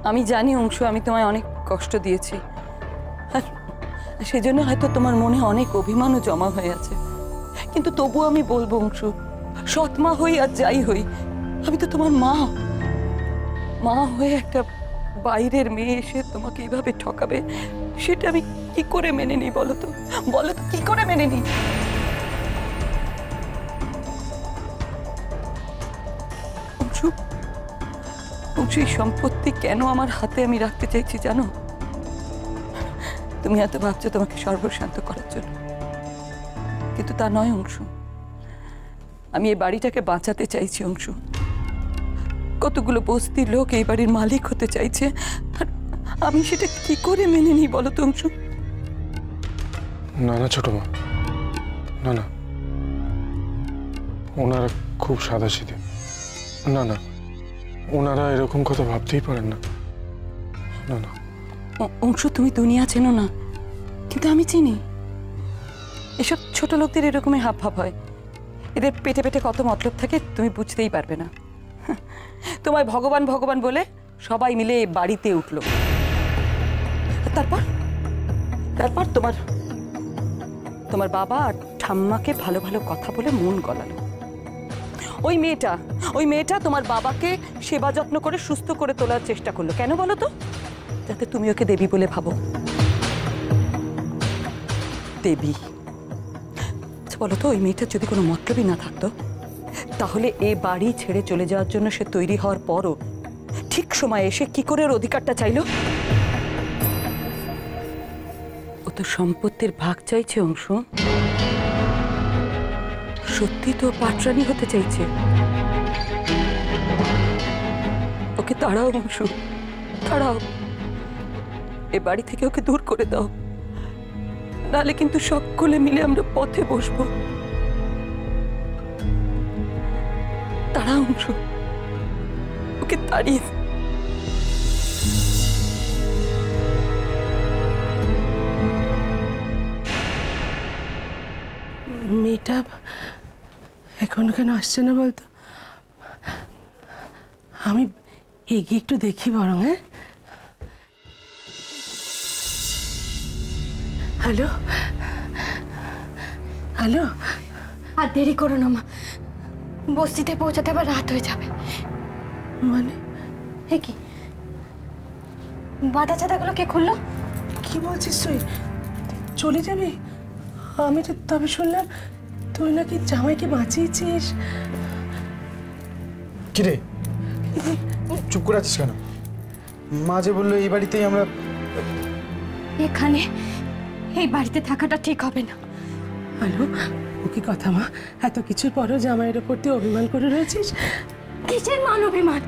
আমি জানি অংশু, আমি তোমায় অনেক কষ্ট দিয়েছি, আর সেজন্য হয়তো তোমার মনে অনেক অভিমানও জমা হয়ে আছে, কিন্তু তবু আমি বলবো অংশু, সৎ মা হই আর যাই হই, আমি তো তোমার মা। মা হয়ে একটা বাইরের মেয়ে এসে তোমাকে এইভাবে ঠকাবে, সেটা আমি কি করে মেনে নিই বলো তো? বলো তো কি করে মেনে নিই? অংশু, অংশু, এই সম্পত্তি কেন আমার হাতে আমি রাখতে চাইছি জানো? তুমি এত ভাবছো তোমাকে সর্বশান্ত করার জন্য, কিন্তু তা নয় অংশু। আমি এই বাড়িটাকে বাঁচাতে চাইছি অংশু। কতগুলো বস্তির লোক এই বাড়ির মালিক হতে চাইছে, আর আমি সেটা কি করে মেনে নিই বলো তো অংশু? না না ছোট মা, না না, ওনারা খুব সাদাসিধে। না না, ওনারা এরকম কথা ভাবতেই পারেন না। না না অংশু, তুমি দুনিয়া চেনো না, কিন্তু আমি চিনি। এসব ছোট লোকদের এরকমই হাব ভাব হয়, এদের পেটে পেটে কত মতলব থাকে তুমি বুঝতেই পারবে না। তোমায় ভগবান ভগবান বলে সবাই মিলে বাড়িতে উঠলো, তারপর তারপর তোমার তোমার বাবা আর ঠাম্মাকে ভালো ভালো কথা বলে মন গলালো। ওই মেয়েটা তোমার বাবাকে সেবা যত্ন করে সুস্থ করে তোলার চেষ্টা করলো। কেন বলো তো? যাতে তুমি ওকে দেবী বলে ভাবো। দেবী? বলো তো, ওই মেয়েটার যদি কোনো মতলবই না থাকতো, তাহলে এ বাড়ি ছেড়ে চলে যাওয়ার জন্য সে তৈরি হওয়ার পরও ঠিক সময় এসে কি করে ওর অধিকারটা চাইলো? ও তো সম্পত্তির ভাগ চাইছে অংশু। সত্যি তো পাটরানি হতে চাইছে। ওকে তাড়াও অংশু, তাড়াও। এ বাড়ি থেকে ওকে দূর করে দাও, নাহলে কিন্তু সকলে মিলে আমরা পথে বসবো। তাড়াও অংশু, ওকে তাড়িয়ে। মেয়েটা এখন কেন আসছে না বলতো? আমি এগিয়ে একটু দেখি বরং। হ্যাঁ, হ্যালো হ্যালো। আর দেরি করো না মা, বস্তিতে পৌঁছাতে আবার রাত হয়ে যাবে। মানে এ কি বাধা ছাতাগুলো কে খুললো? কি বলছিস তুই? চলে যাবি? আমি তো তবে শুনলাম তুই নাকি জামাইকে বাঁচিয়েছিস। কিরে চুপ করে আছিস কেন? মা যে বললো এই বাড়িতেই আমরা। এখানে এই বাড়িতে থাকাটা ঠিক হবে না। হ্যালো, ও কি কথা মা? এত কিছুর পরও জামাইয়ের ওপর তুই অভিমান করে রয়েছিস? কিসের মান অভিমান?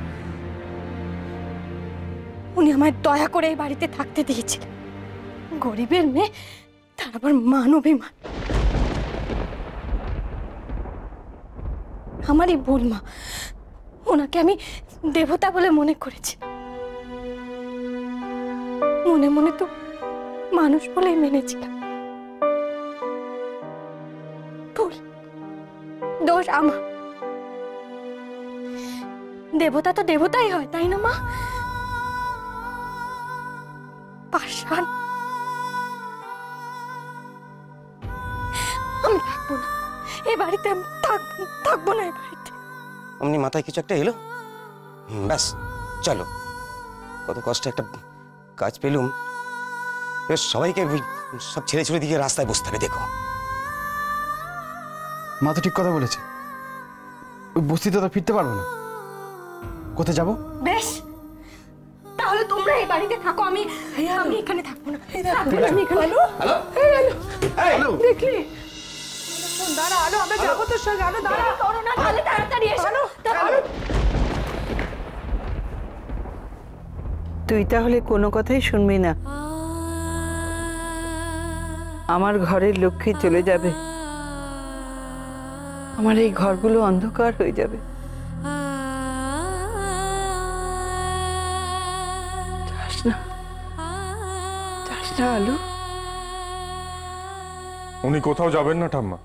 উনি আমায় দয়া করে এই বাড়িতে থাকতে দিয়েছিলেন। গরিবের মেয়ে, তার আবার মান অভিমান। আমারই ভুল মা, ওনাকে আমি দেবতা বলে মনে করেছি। মনে মনে তো মানুষ বলেই মেনেছিলাম। ভুল, দোষ আমার। দেবতা তো দেবতাই হয়, তাই না মা? পাষাণ। আমি থাকবো না এ বাড়িতে, আমি থাকবো না এ বাড়িতে। অমনি মাথায় কিছু একটা এলো, ব্যাস চলো। কত কষ্টে একটা কাজ পেলুম, এবার সবাইকে সব ছেড়ে ছুড়ে দিকে রাস্তায় বসতে হবে। দেখো মা তো ঠিক কথা বলেছে, ওই বস্তিতে তো ফিরতে পারবো না। কোথায় যাবো? বেশ, তাহলে তোমরা এই বাড়িতে থাকো, আমি এখানে থাকবো না। আমি এখানে। দেখলি? দাঁড়া, আলো, আমরা যাবো তোর সঙ্গে। আলো দাঁড়া, করো না, তাহলে তাড়াতাড়ি এসো। তুই তাহলে কোনো কথাই শুনবি না? আমার ঘরের লক্ষ্মী চলে যাবে, আমার এই ঘরগুলো অন্ধকার হয়ে যাবে। যাস না, যাস না আলু। উনি কোথাও যাবেন না ঠাম্মা।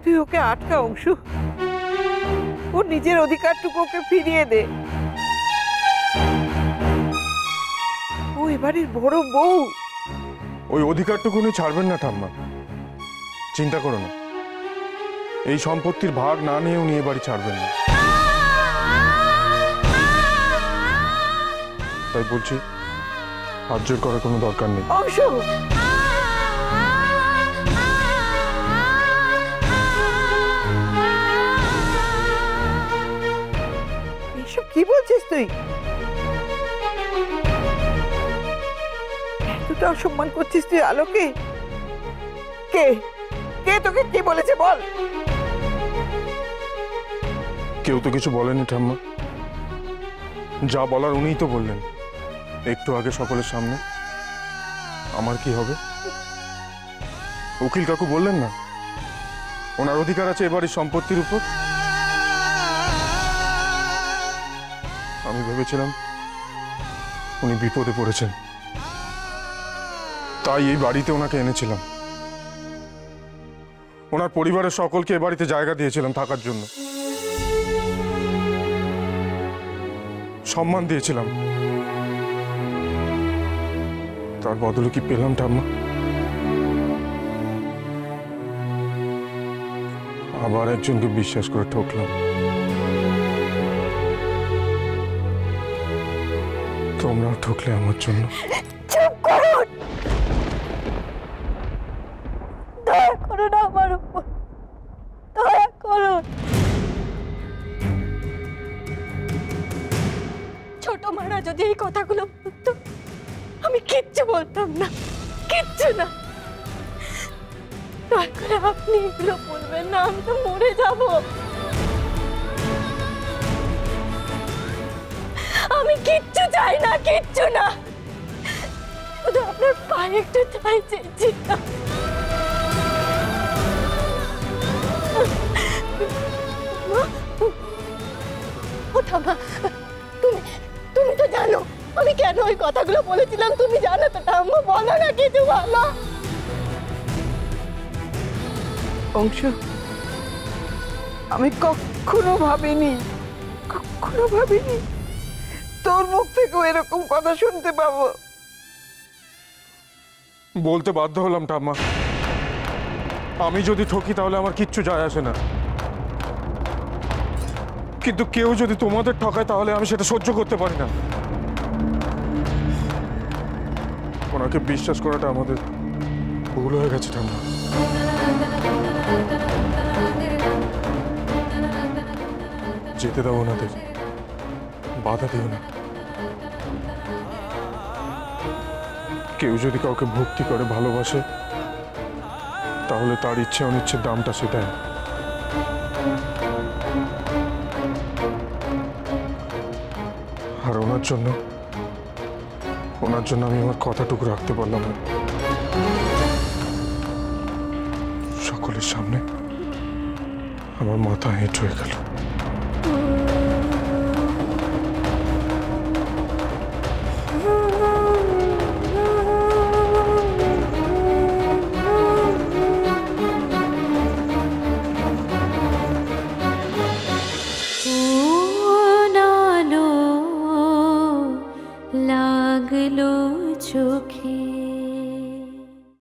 তুই ওকে আটকা অংশু, ওর নিজের অধিকারটুকু ওকে ফিরিয়ে দে। ও এবারের বড় বউ। ওই অধিকারটুকু উনি ছাড়বেন না ঠাম্মা, চিন্তা করো না। এই সম্পত্তির ভাগ না নিয়ে উনি এ বাড়ি ছাড়বেন না। তাই বলছি, হাত জোর করার কোনো দরকার নেই। অংশ, এসব কি বলছিস তুই? এতটা অসম্মান করছিস তুই আলোকে? কে কে তোকে কি বলেছে বল? কেউ তো কিছু বলেনি ঠাম্মা, যা বলার উনিই তো বললেন একটু আগে সকলের সামনে। আমার কি হবে? উকিল কাকু বললেন না ওনার অধিকার আছে এবারের সম্পত্তির উপর? আমি ভেবেছিলাম উনি বিপদে পড়েছেন, তাই এই বাড়িতে ওনাকে এনেছিলাম। ওনার পরিবারের সকলকে এ বাড়িতে জায়গা দিয়েছিলাম থাকার জন্য, সম্মান দিয়েছিলাম। তার বদলে কি পেলাম ঠাম্মা? আবার একজনকে বিশ্বাস করে ঠকলাম। তোমরাও ঠকলে আমার জন্য। চুপ করুন, দয়া করুন আমার উপর, দয়া করুন। ছোট মারা যদি এই কথাগুলো বলতো, আমি কিচ্ছু বলতাম না, কিচ্ছু না। দয়া করে আপনি এগুলো বলবেন না, আমি তো মরে যাব। আমি কিচ্ছু চাই না, কিচ্ছু না, শুধু আপনার পায়ে একটু চাই চেয়েছি। ওঠা মা, তুমি তো জানো আমি কেন ওই কথাগুলো বলেছিলাম, তুমি জানো তো ঠাম্মা, বলো না কিছু ভালো। অংশ, আমি কখনো ভাবিনি তোর মুখ থেকেও এরকম কথা শুনতে পাবো। বলতে বাধ্য হলাম ঠাম্মা, আমি যদি ঠকি তাহলে আমার কিচ্ছু যায় আসে না, কিন্তু কেউ যদি তোমাদের ঠকায় তাহলে আমি সেটা সহ্য করতে পারি না। ওনাকে বিশ্বাস করাটা আমাদের ভুল হয়ে গেছে ঠাম্মা। যেতে দাও ওনাদের, বাধা দিও না। কেউ যদি কাউকে ভক্তি করে ভালোবাসে তাহলে তার ইচ্ছে অনিচ্ছের দামটা সে দেয়। আর ওনার জন্য আমি আমার কথাটুকু রাখতে পারলাম না। সকলের সামনে আমার মাথা হেঁট হয়ে গেল।